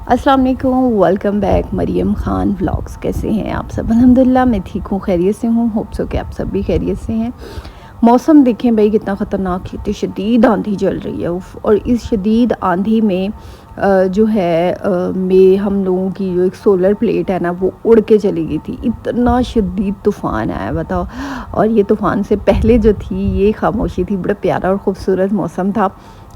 अस्सलाम वालेकुम, welcome back Maryam Khan vlogs. कैसे हैं आप सब? अल्हम्दुलिल्लाह मैं ठीक हूँ, खैरियत से हूँ। होप सो कि आप सब भी खैरियत से हैं। मौसम देखें भाई कितना ख़तरनाक है, इतनी शदीद आंधी चल रही है उफ़। और इस शदीद आंधी में जो है में हम लोगों की जो एक सोलर प्लेट है ना वो उड़ के चली गई थी। इतना शदीद तूफ़ान आया बताओ। और ये तूफ़ान से पहले जो थी ये खामोशी थी। बड़ा प्यारा और ख़ूबसूरत मौसम था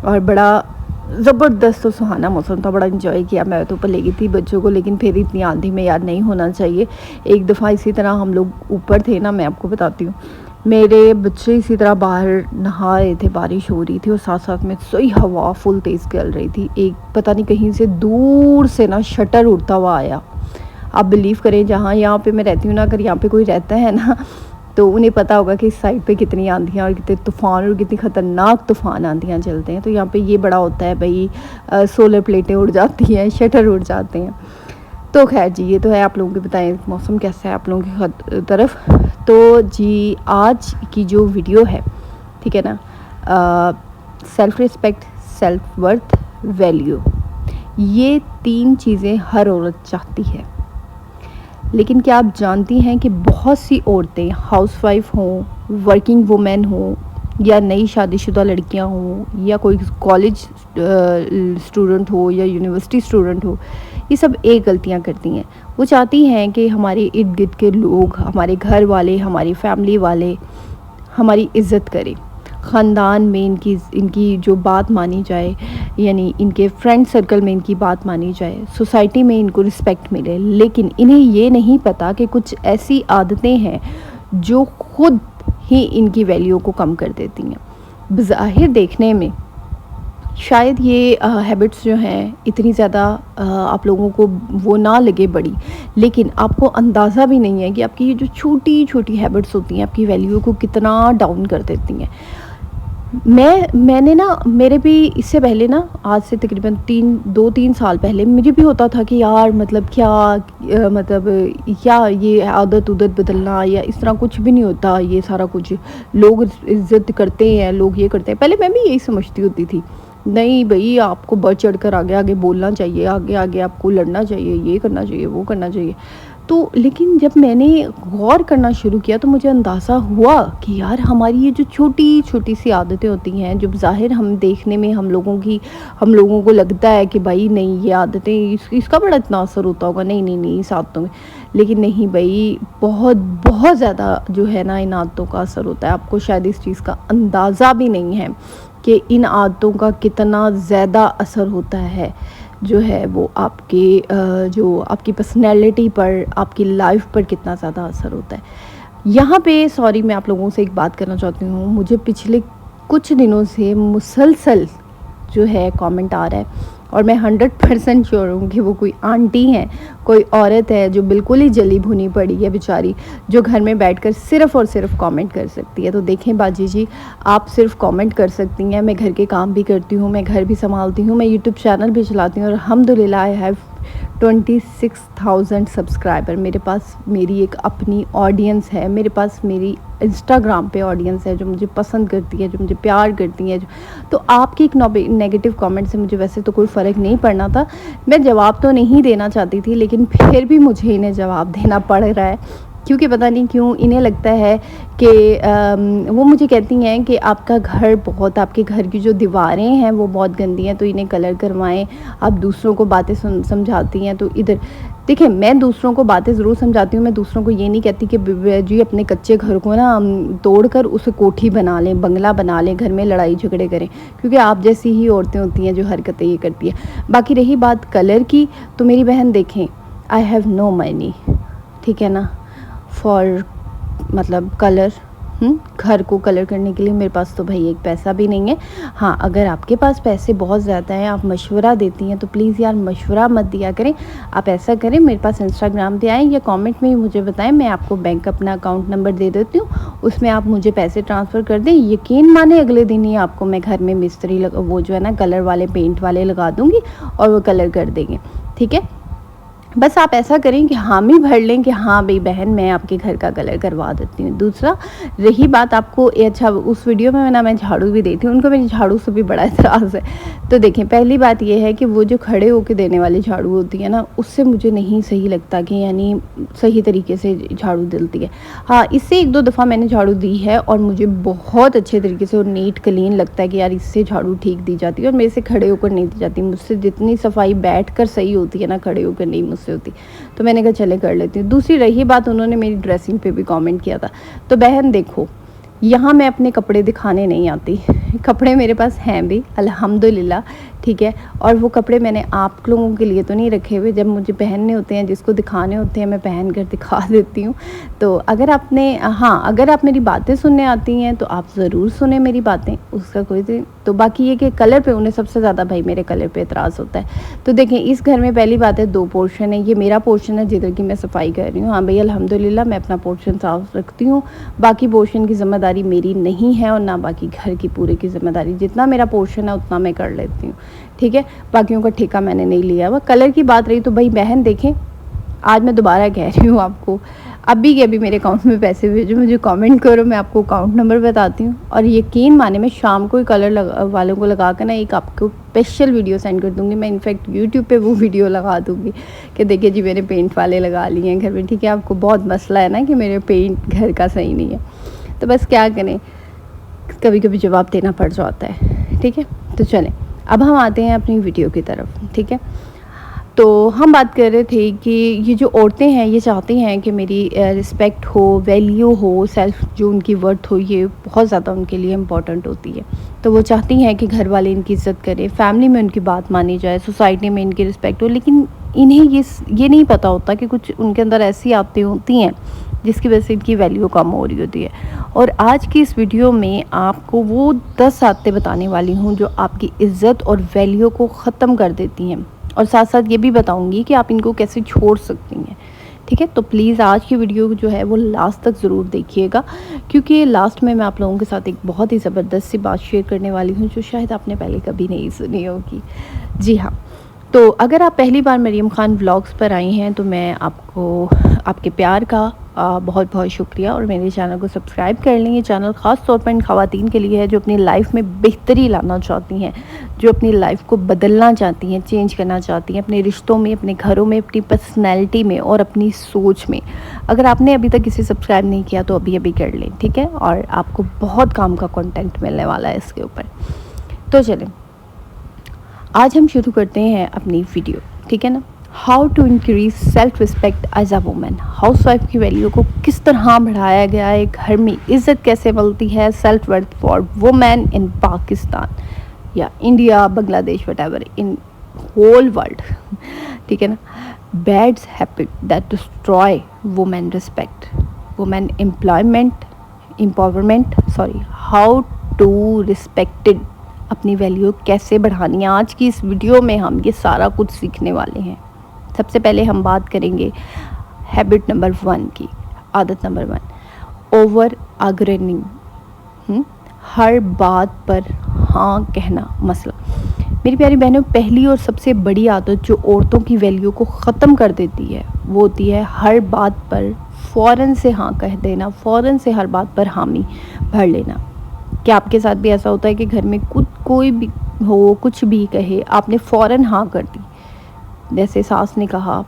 और बड़ा ज़बरदस्त और सुहाना मौसम था। बड़ा इंजॉय किया। मैं तो ऊपर ले गई थी बच्चों को, लेकिन फिर इतनी आंधी में यार नहीं होना चाहिए। एक दफ़ा इसी तरह हम लोग ऊपर थे ना, मैं आपको बताती हूँ। मेरे बच्चे इसी तरह बाहर नहा रहे थे, बारिश हो रही थी और साथ साथ में सही हवा फुल तेज़ चल रही थी। एक पता नहीं कहीं से दूर से ना शटर उड़ता हुआ आया। आप बिलीव करें, जहाँ यहाँ पे मैं रहती हूँ ना, अगर यहाँ पे कोई रहता है ना तो उन्हें पता होगा कि इस साइड पे कितनी आंधियाँ और कितने तूफ़ान और कितनी ख़तरनाक तूफ़ान आंधियाँ चलते हैं। तो यहाँ पे ये बड़ा होता है भाई, सोलर प्लेटें उड़ जाती हैं, शटर उड़ जाते हैं। तो खैर जी, ये तो है। आप लोगों के बताएं मौसम कैसा है आप लोगों की तरफ। तो जी आज की जो वीडियो है, ठीक है ना, self respect, self worth, value, ये 3 चीज़ें हर औरत चाहती है। लेकिन क्या आप जानती हैं कि बहुत सी औरतें हाउसवाइफ हों, वर्किंग वुमेन हों, या नई शादीशुदा लड़कियां हों, या कोई कॉलेज स्टूडेंट हो या यूनिवर्सिटी स्टूडेंट हो, ये सब एक गलतियां करती हैं। वो चाहती हैं कि हमारे इर्द गिर्द के लोग, हमारे घर वाले, हमारी फैमिली वाले हमारी इज़्ज़त करें, ख़ानदान में इनकी जो बात मानी जाए, यानी इनके फ्रेंड सर्कल में इनकी बात मानी जाए, सोसाइटी में इनको रिस्पेक्ट मिले। लेकिन इन्हें ये नहीं पता कि कुछ ऐसी आदतें हैं जो खुद ही इनकी वैल्यू को कम कर देती हैं। बज़ाहिर देखने में शायद ये हैबिट्स जो हैं इतनी ज़्यादा आप लोगों को वो ना लगे बड़ी, लेकिन आपको अंदाज़ा भी नहीं है कि आपकी ये जो छोटी छोटी हैबिट्स होती हैं आपकी वैल्यू को कितना डाउन कर देती हैं। मैंने ना, मेरे भी इससे पहले ना, आज से तकरीबन 2-3 साल पहले मुझे भी होता था कि यार मतलब क्या मतलब क्या ये आदत उदत बदलना या इस तरह कुछ भी नहीं होता। ये सारा कुछ लोग इज़्ज़त करते हैं, लोग ये करते हैं। पहले मैं भी यही समझती होती थी, नहीं भई आपको बढ़ चढ़ कर आगे आगे बोलना चाहिए, आगे आगे आपको लड़ना चाहिए, ये करना चाहिए, वो करना चाहिए। तो लेकिन जब मैंने गौर करना शुरू किया तो मुझे अंदाज़ा हुआ कि यार हमारी ये जो छोटी छोटी सी आदतें होती हैं, जो ज़ाहिर हम देखने में हम लोगों को लगता है कि भाई नहीं ये आदतें इसका बड़ा इतना असर होता होगा, नहीं नहीं नहीं इस आदतों में, लेकिन नहीं भाई बहुत बहुत ज़्यादा जो है ना इन आदतों का असर होता है। आपको शायद इस चीज़ का अंदाज़ा भी नहीं है कि इन आदतों का कितना ज़्यादा असर होता है, जो है वो आपके जो आपकी पर्सनैलिटी पर, आपकी लाइफ पर कितना ज़्यादा असर होता है। यहाँ पे सॉरी मैं आप लोगों से एक बात करना चाहती हूँ। मुझे पिछले कुछ दिनों से मुसलसल जो है कमेंट आ रहा है और मैं 100% श्योर हूँ कि वो कोई आंटी हैं, कोई औरत है जो बिल्कुल ही जली भुनी पड़ी है बेचारी, जो घर में बैठकर सिर्फ़ और सिर्फ कमेंट कर सकती है। तो देखें बाजी जी, आप सिर्फ कमेंट कर सकती हैं, मैं घर के काम भी करती हूँ, मैं घर भी संभालती हूँ, मैं यूट्यूब चैनल भी चलाती हूँ और अल्हम्दुलिल्लाह आई हैव 26,000 सब्सक्राइबर। मेरे पास मेरी एक अपनी ऑडियंस है, मेरे पास मेरी इंस्टाग्राम पे ऑडियंस है जो मुझे पसंद करती है, जो मुझे प्यार करती है। तो आपकी एक नेगेटिव कमेंट से मुझे वैसे तो कोई फ़र्क नहीं पड़ना था, मैं जवाब तो नहीं देना चाहती थी, लेकिन फिर भी मुझे इन्हें जवाब देना पड़ रहा है। क्योंकि पता नहीं क्यों इन्हें लगता है कि वो मुझे कहती हैं कि आपका घर बहुत, आपके घर की जो दीवारें हैं वो बहुत गंदी हैं, तो इन्हें कलर करवाएं। आप दूसरों को बातें समझाती हैं। तो इधर देखिए, मैं दूसरों को बातें ज़रूर समझाती हूँ, मैं दूसरों को ये नहीं कहती कि जी अपने कच्चे घर को ना तोड़कर उसे कोठी बना लें, बंगला बना लें, घर में लड़ाई झगड़े करें, क्योंकि आप जैसी ही औरतें होती हैं जो हरकतें ये करती हैं। बाकी रही बात कलर की, तो मेरी बहन देखें, आई हैव नो मनी, ठीक है ना, फॉर मतलब कलर, घर को कलर करने के लिए मेरे पास तो भाई एक पैसा भी नहीं है। हाँ, अगर आपके पास पैसे बहुत ज़्यादा हैं, आप मशवरा देती हैं, तो प्लीज़ यार मशवरा मत दिया करें। आप ऐसा करें, मेरे पास इंस्टाग्राम पे आएँ या कमेंट में ही मुझे बताएं, मैं आपको बैंक अपना अकाउंट नंबर दे देती हूँ, उसमें आप मुझे पैसे ट्रांसफ़र कर दें। यकीन माने अगले दिन ही आपको मैं घर में मिस्त्री वो जो है ना कलर वाले, पेंट वाले लगा दूँगी और वो कलर कर देंगे, ठीक है। बस आप ऐसा करें कि हामी भर लें कि हाँ भाई बहन मैं आपके घर का कलर करवा देती हूँ। दूसरा, रही बात आपको अच्छा उस वीडियो में ना मैं झाड़ू भी देती हूँ, उनको मेरी झाड़ू से भी बड़ा एतराज़ है। तो देखें, पहली बात ये है कि वो जो खड़े होके देने वाली झाड़ू होती है ना, उससे मुझे नहीं सही लगता कि यानी सही तरीके से झाड़ू डलती है। हाँ, इससे 1-2 दफ़ा मैंने झाड़ू दी है और मुझे बहुत अच्छे तरीके से और नीट क्लीन लगता है कि यार इससे झाड़ू ठीक दी जाती है और मेरे से खड़े होकर नहीं दी जाती। मुझसे जितनी सफाई बैठकर सही होती है ना, खड़े होकर नहीं मुझसे होती। तो मैंने कहा चले कर लेती हूँ। दूसरी रही बात, उन्होंने मेरी ड्रेसिंग पे भी कमेंट किया था। तो बहन देखो, यहाँ मैं अपने कपड़े दिखाने नहीं आती। कपड़े मेरे पास हैं भी अल्हम्दुलिल्लाह, ठीक है। और वो कपड़े मैंने आप लोगों के लिए तो नहीं रखे हुए, जब मुझे पहनने होते हैं, जिसको दिखाने होते हैं, मैं पहन कर दिखा देती हूँ। तो अगर आपने हाँ, अगर आप मेरी बातें सुनने आती हैं तो आप ज़रूर सुने मेरी बातें, उसका कोई तो बाकी ये कि कलर पे उन्हें सबसे ज़्यादा भाई मेरे कलर पे एतराज़ होता है। तो देखें, इस घर में पहली बात है 2 पोर्शन है। ये मेरा पोर्शन है जिधर की मैं सफाई कर रही हूँ। हाँ भई अल्हम्दुलिल्लाह मैं अपना पोर्शन साफ़ रखती हूँ। बाकी पोर्शन की ज़िम्मेदारी मेरी नहीं है और ना बाकी घर की पूरे की ज़िम्मेदारी। जितना मेरा पोर्शन है उतना मैं कर लेती हूँ, ठीक है। बाकियों का ठेका मैंने नहीं लिया हुआ। कलर की बात रही तो भाई बहन देखें, आज मैं दोबारा कह रही हूँ आपको, अभी के अभी मेरे अकाउंट में पैसे भेजो, मुझे कमेंट करो, मैं आपको अकाउंट नंबर बताती हूँ। और यकीन माने मैं शाम को ही कलर वालों को लगा कर ना एक आपको स्पेशल वीडियो सेंड कर दूँगी। मैं इनफैक्ट यूट्यूब पे वो वीडियो लगा दूँगी कि देखिए जी मैंने पेंट वाले लगा लिए हैं घर में, ठीक है। आपको बहुत मसला है ना कि मेरे पेंट घर का सही नहीं है, तो बस क्या करें, कभी कभी जवाब देना पड़ जाता है, ठीक है। तो चलें, अब हम आते हैं अपनी वीडियो की तरफ, ठीक है। तो हम बात कर रहे थे कि ये जो औरतें हैं ये चाहती हैं कि मेरी रिस्पेक्ट हो, वैल्यू हो, सेल्फ जो उनकी वर्थ हो, ये बहुत ज़्यादा उनके लिए इम्पॉर्टेंट होती है। तो वो चाहती हैं कि घर वाले इनकी इज़्ज़त करें, फैमिली में उनकी बात मानी जाए, सोसाइटी में इनकी रिस्पेक्ट हो। लेकिन इन्हें ये नहीं पता होता कि कुछ उनके अंदर ऐसी आदतें होती हैं जिसकी वजह से इनकी वैल्यू कम हो रही होती है। और आज की इस वीडियो में आपको वो 10 आदतें बताने वाली हूँ जो आपकी इज़्ज़त और वैल्यू को ख़त्म कर देती हैं, और साथ साथ ये भी बताऊंगी कि आप इनको कैसे छोड़ सकती हैं, ठीक है। तो प्लीज़ आज की वीडियो जो है वो लास्ट तक ज़रूर देखिएगा, क्योंकि लास्ट में मैं आप लोगों के साथ एक बहुत ही ज़बरदस्त सी बात शेयर करने वाली हूँ जो शायद आपने पहले कभी नहीं सुनी होगी। जी हाँ, तो अगर आप पहली बार मरियम खान व्लॉग्स पर आई हैं तो मैं आपको आपके प्यार का बहुत बहुत शुक्रिया, और मेरे चैनल को सब्सक्राइब कर लें। ये चैनल ख़ास तौर पर इन ख़वातीन के लिए है जो अपनी लाइफ में बेहतरी लाना चाहती हैं, जो अपनी लाइफ को बदलना चाहती हैं, चेंज करना चाहती हैं, अपने रिश्तों में, अपने घरों में, अपनी पर्सनैलिटी में और अपनी सोच में। अगर आपने अभी तक इसे सब्सक्राइब नहीं किया तो अभी अभी कर लें, ठीक है। और आपको बहुत काम का कंटेंट मिलने वाला है इसके ऊपर। तो चलें, आज हम शुरू करते हैं अपनी वीडियो, ठीक है ना। How to increase self respect as a women. Housewife की वैल्यू को किस तरह बढ़ाया गया है, घर में इज़्ज़त कैसे मिलती है, self worth for women in Pakistan या India, Bangladesh, what in whole world, ठीक है ना। Bad habit that destroy women respect, women empowerment, how to respected, अपनी वैल्यू कैसे बढ़ानी है। आज की इस वीडियो में हम ये सारा कुछ सीखने वाले हैं। सबसे पहले हम बात करेंगे हैबिट नंबर 1 की, आदत नंबर 1, ओवर आर्ग्यूइंग, हर बात पर हाँ कहना। मसला मेरी प्यारी बहनों, पहली और सबसे बड़ी आदत जो औरतों की वैल्यू को ख़त्म कर देती है वो होती है हर बात पर फ़ौरन से हाँ कह देना, फ़ौरन से हर बात पर हामी भर लेना। क्या आपके साथ भी ऐसा होता है कि घर में कोई भी हो, कुछ भी कहे, आपने फ़ौरन हाँ कर दी। जैसे सास ने कहा,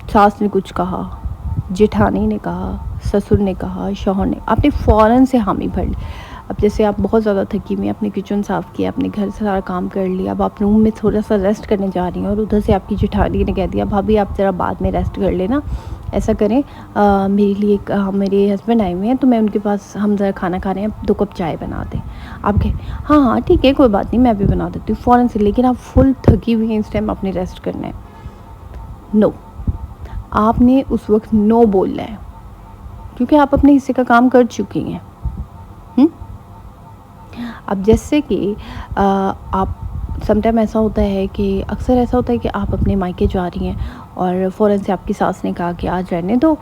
सास ने कुछ कहा, जेठानी ने कहा, ससुर ने कहा, शौहर ने, आपने फ़ौरन से हामी भर ली। अब जैसे आप बहुत ज़्यादा थकी हुई, आपने किचन साफ़ किया, अपने घर से सारा काम कर लिया, अब आप रूम में थोड़ा सा रेस्ट करने जा रही हैं और उधर से आपकी जेठानी ने कह दिया भाभी आप ज़रा बाद में रेस्ट कर लेना, ऐसा करें मेरे लिए मेरे हस्बैंड आए हुए हैं तो मैं उनके पास, हम ज़रा खाना खा रहे हैं, 2 कप चाय बना दें। आप कहें हाँ हाँ ठीक है कोई बात नहीं, मैं भी बना देती हूँ फ़ौरन से। लेकिन आप फुल थकी हुई हैं, इस टाइम आपने रेस्ट करना है। नो, आपने उस वक्त नो बोलना है, क्योंकि आप अपने हिस्से का काम कर चुकी हैं। अब जैसे कि आप समटाइम ऐसा होता है कि अक्सर ऐसा होता है कि आप अपने मायके जा रही हैं और फ़ौरन से आपकी सास ने कहा कि आज रहने दो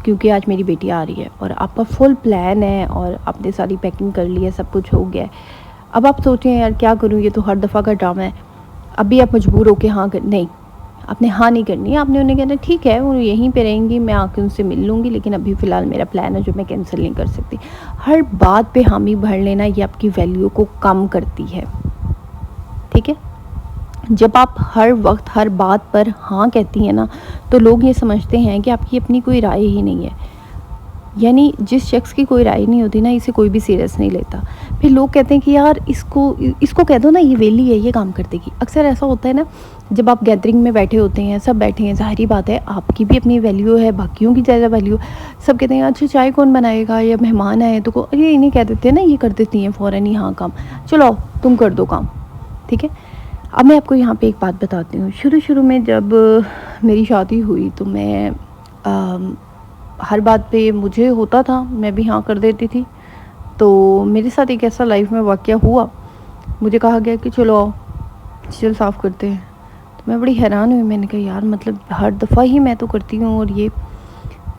क्योंकि आज मेरी बेटी आ रही है, और आपका फुल प्लान है और आपने सारी पैकिंग कर ली है, सब कुछ हो गया है। अब आप सोचें यार क्या करूँ, ये तो हर दफ़ा का ड्रामा है। अभी आप मजबूर हो के हाँ कर, नहीं, आपने हाँ नहीं करनी है, आपने उन्हें कहना ठीक है वो यहीं पे रहेंगी, मैं आके उनसे मिल लूँगी, लेकिन अभी फ़िलहाल मेरा प्लान है जो मैं कैंसिल नहीं कर सकती। हर बात पे हामी भर लेना ये आपकी वैल्यू को कम करती है, ठीक है। जब आप हर वक्त हर बात पर हाँ कहती हैं ना, तो लोग ये समझते हैं कि आपकी अपनी कोई राय ही नहीं है। यानी जिस शख्स की कोई राय नहीं होती ना, इसे कोई भी सीरियस नहीं लेता। फिर लोग कहते हैं कि यार इसको कह दो ना, ये वेली है, ये काम कर देगी। अक्सर ऐसा होता है ना, जब आप गैदरिंग में बैठे होते हैं, सब बैठे हैं, ज़ाहिरी बात है आपकी भी अपनी वैल्यू है, बाकियों की ज़्यादा वैल्यू। सब कहते हैं अच्छा चाय कौन बनाएगा, या मेहमान आए तो अरे इन्हें कह देते हैं ना, ये कर देती हैं फ़ौरन ही हाँ काम, चलो तुम कर दो काम, ठीक है। अब मैं आपको यहाँ पे एक बात बताती हूँ। शुरू में जब मेरी शादी हुई तो मैं हर बात पे मुझे होता था, मैं भी हाँ कर देती थी। तो मेरे साथ एक ऐसा लाइफ में वाक़या हुआ, मुझे कहा गया कि चलो आओ किचन साफ़ करते हैं। तो मैं बड़ी हैरान हुई, मैंने कहा यार मतलब हर दफ़ा ही मैं तो करती हूँ। और ये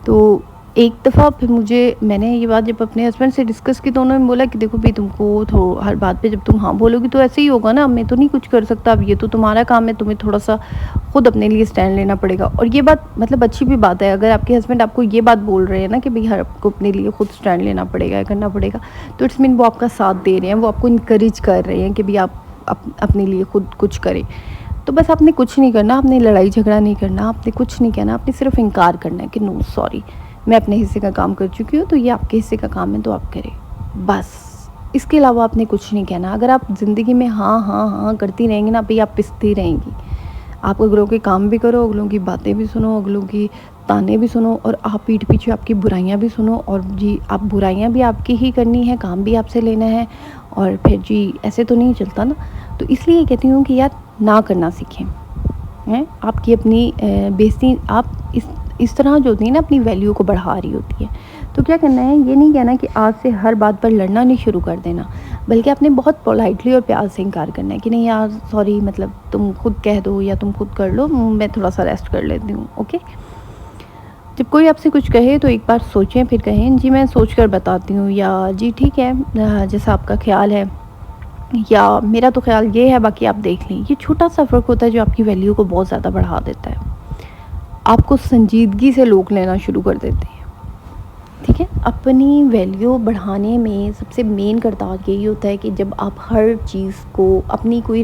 तो एक दफ़ा फिर मैंने ये बात जब अपने हस्बैंड से डिस्कस की तो उन्होंने बोला कि देखो भाई तुमको तो हर बात पे जब तुम हाँ बोलोगी तो ऐसे ही होगा ना, मैं तो नहीं कुछ कर सकता, अब ये तो तुम्हारा काम है, तुम्हें थोड़ा सा खुद अपने लिए स्टैंड लेना पड़ेगा। और ये बात मतलब अच्छी भी बात है, अगर आपके हस्बैंड आपको ये बात बोल रहे हैं ना कि भाई हर आपको अपने लिए खुद स्टैंड लेना पड़ेगा, करना पड़ेगा, तो इट्स मीन वो आपका साथ दे रहे हैं, वो आपको इनकरेज कर रहे हैं कि भाई आप अपने लिए खुद कुछ करें। तो बस आपने कुछ नहीं करना, आपने लड़ाई झगड़ा नहीं करना, आपने कुछ नहीं कहना, आपने सिर्फ इनकार करना है कि नो सॉरी मैं अपने हिस्से का काम कर चुकी हूँ, तो ये आपके हिस्से का काम है तो आप करें, बस। इसके अलावा आपने कुछ नहीं कहना। अगर आप ज़िंदगी में हाँ हाँ हाँ करती रहेंगी ना भाई, आप पिसती रहेंगी। आप अगलों के काम भी करो, अगलों की बातें भी सुनो, अगलों की ताने भी सुनो, और आप पीठ पीछे आपकी बुराइयां भी सुनो। और जी आप बुराइयां भी आपकी ही करनी है, काम भी आपसे लेना है, और फिर जी ऐसे तो नहीं चलता ना। तो इसलिए कहती हूँ कि यार ना करना सीखें, हैं आपकी अपनी बेइज्जती आप इस तरह जो होती है ना अपनी वैल्यू को बढ़ा रही होती है। तो क्या करना है, ये नहीं कहना कि आज से हर बात पर लड़ना नहीं शुरू कर देना, बल्कि आपने बहुत पोलाइटली और प्यार से इनकार करना है कि नहीं यार सॉरी, मतलब तुम खुद कह दो या तुम खुद कर लो, मैं थोड़ा सा रेस्ट कर लेती हूँ, ओके। जब कोई आपसे कुछ कहे तो एक बार सोचें फिर कहें जी मैं सोच कर बताती हूँ, या जी ठीक है जैसा आपका ख्याल है, या मेरा तो ख्याल ये है बाकी आप देख लें। ये छोटा सा फ़र्क होता है जो आपकी वैल्यू को बहुत ज़्यादा बढ़ा देता है। आपको संजीदगी से लोग लेना शुरू कर देते हैं, ठीक है। अपनी वैल्यू बढ़ाने में सबसे मेन किरदार यही होता है कि जब आप हर चीज़ को अपनी कोई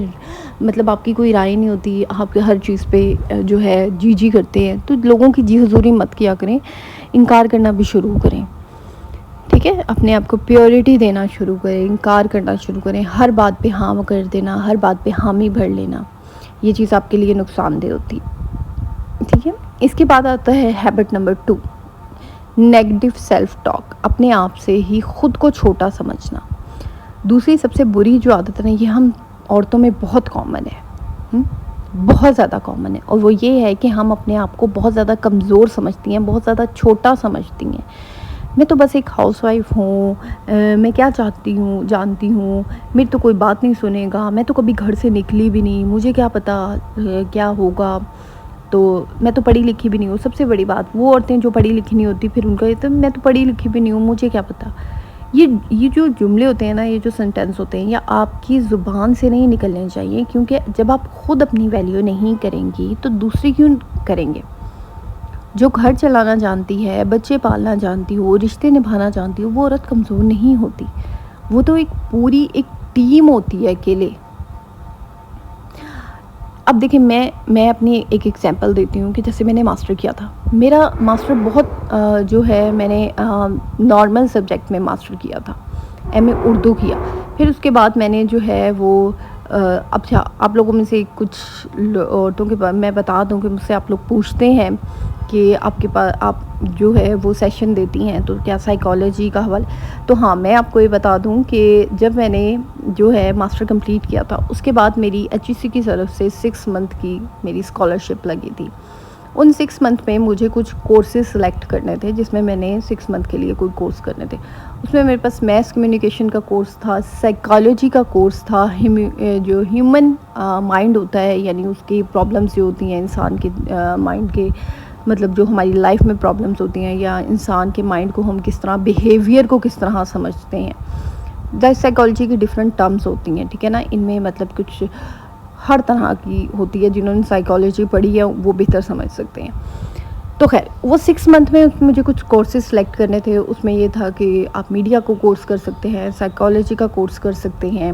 मतलब आपकी कोई राय नहीं होती, आप हर चीज़ पे जो है जी करते हैं, तो लोगों की जी हुजूरी मत किया करें, इनकार करना भी शुरू करें, ठीक है। अपने आप को प्योरिटी देना शुरू करें, इनकार करना शुरू करें, हर बात पे हाँ कर देना, हर बात पे हामी भर लेना, ये चीज़ आपके लिए नुकसानदेह होती है, ठीक है। इसके बाद आता है habit number 2, negative self talk. अपने आप से ही खुद को छोटा समझना। दूसरी सबसे बुरी जो आदत है ना, ये हम औरतों में बहुत कॉमन है, बहुत ज़्यादा कॉमन है, और वो ये है कि हम अपने आप को बहुत ज़्यादा कमज़ोर समझती हैं, बहुत ज़्यादा छोटा समझती हैं। मैं तो बस एक हाउसवाइफ हूँ, मैं क्या चाहती हूँ जानती हूँ, मेरी तो कोई बात नहीं सुनेगा, मैं तो कभी घर से निकली भी नहीं, मुझे क्या पता क्या होगा, तो मैं तो पढ़ी लिखी भी नहीं हूँ। सबसे बड़ी बात, वो औरतें जो पढ़ी लिखी नहीं होती फिर उनका ये तो मैं तो पढ़ी लिखी भी नहीं हूँ, मुझे क्या पता। ये जो जुमले होते हैं ना, ये जो सेंटेंस होते हैं, या आपकी ज़ुबान से नहीं निकलने चाहिए, क्योंकि जब आप खुद अपनी वैल्यू नहीं करेंगी तो दूसरे क्यों करेंगे। जो घर चलाना जानती है, बच्चे पालना जानती हो, रिश्ते निभाना जानती हो, वो औरत कमज़ोर नहीं होती, वो तो एक पूरी एक टीम होती है अकेले। अब देखिए मैं अपनी एक एग्जांपल देती हूँ कि जैसे मैंने मास्टर किया था, मेरा मास्टर बहुत जो है मैंने नॉर्मल सब्जेक्ट में मास्टर किया था, एमए उर्दू किया। फिर उसके बाद मैंने जो है वो अच्छा आप लोगों में से कुछ औरतों के बारे मैं बता दूं कि मुझसे आप लोग पूछते हैं कि आपके पास आप जो है वो सेशन देती हैं तो क्या साइकोलॉजी का हवाला। तो हाँ, मैं आपको ये बता दूं कि जब मैंने जो है मास्टर कंप्लीट किया था, उसके बाद मेरी एचईसी की तरफ से 6 मंथ की मेरी स्कॉलरशिप लगी थी। उन 6 मंथ में मुझे कुछ कोर्सेज सेलेक्ट करने थे, जिसमें मैंने 6 मंथ के लिए कोई कोर्स करने थे। उसमें मेरे पास मैस कम्युनिकेशन का कोर्स था, साइकोलॉजी का कोर्स था, जो ह्यूमन माइंड होता है, यानी उसकी प्रॉब्लम्स जो होती हैं इंसान के माइंड के, मतलब जो हमारी लाइफ में प्रॉब्लम्स होती हैं, या इंसान के माइंड को हम किस तरह बिहेवियर को किस तरह समझते हैं। द साइकोलॉजी की डिफरेंट टर्म्स होती हैं, ठीक है ना। इनमें मतलब कुछ हर तरह की होती है, जिन्होंने साइकोलॉजी पढ़ी है वो बेहतर समझ सकते हैं। तो खैर वो 6 मंथ में मुझे कुछ कोर्सेज़ सेलेक्ट करने थे। उसमें ये था कि आप मीडिया को कोर्स कर सकते हैं, साइकोलॉजी का कोर्स कर सकते हैं,